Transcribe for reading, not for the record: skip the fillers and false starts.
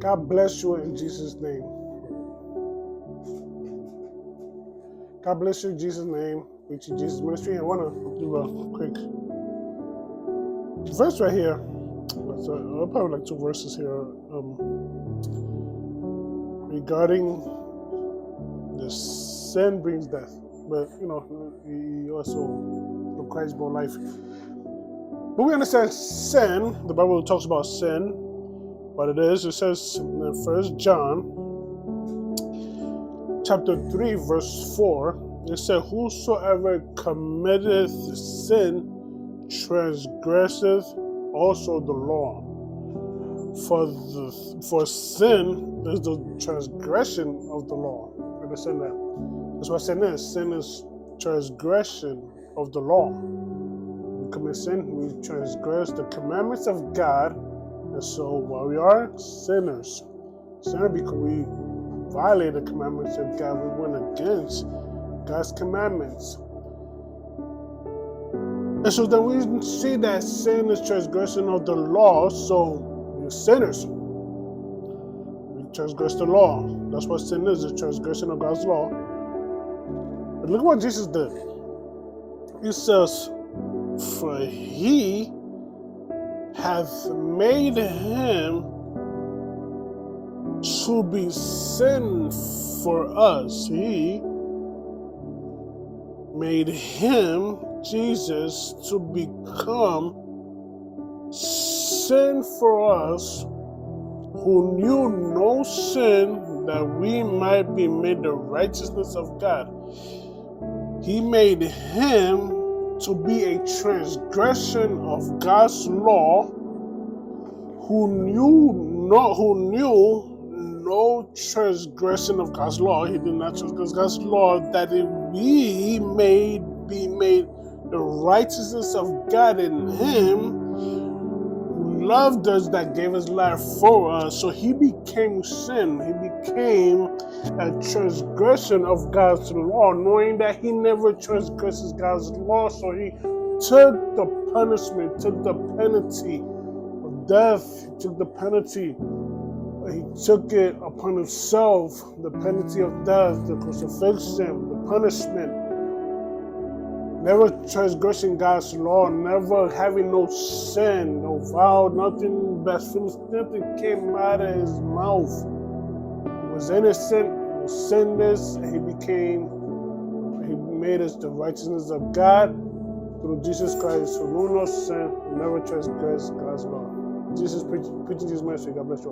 God bless you in Jesus' name. God bless you in Jesus' name. Preaching Jesus Ministry. I want to do a quick verse right here. I'll probably like two verses here regarding the sin brings death, but he also Christ brought life. But we understand sin. The Bible talks about sin, what it is. It says in 1 John chapter 3 verse 4, it said, whosoever committeth sin transgresseth also the law. For sin is the transgression of the law. Understand that? That's what sin is. Sin is transgression of the law. We commit sin, we transgress the commandments of God, and so while we are sinners, because we violate the commandments of God, we went against God's commandments. And so then we see that sin is transgression of the law, so we're sinners. We transgress the law. That's what sin is, the transgression of God's law. But look what Jesus did. He says, for he hath made him to be sin for us. He made him, Jesus, to become sin for us who knew no sin, that we might be made the righteousness of God. He made him to be a transgression of God's law, who knew no transgression of God's law. He did not transgress God's law, that we may be made the righteousness of God in him who loved us, that gave his life for us. So he became sin. He became a transgression of God's law, knowing that he never transgresses God's law. So he took the punishment, took the penalty of death, he took the penalty. He took it upon himself, the penalty of death, the crucifixion, the punishment. Never transgressing God's law, never having no sin, no vow, nothing blasphemous, nothing came out of his mouth. He was innocent, he was sinless, and he made us the righteousness of God through Jesus Christ, who knew no sin, never transgressed God's law. Jesus preaching Jesus' ministry. God bless you.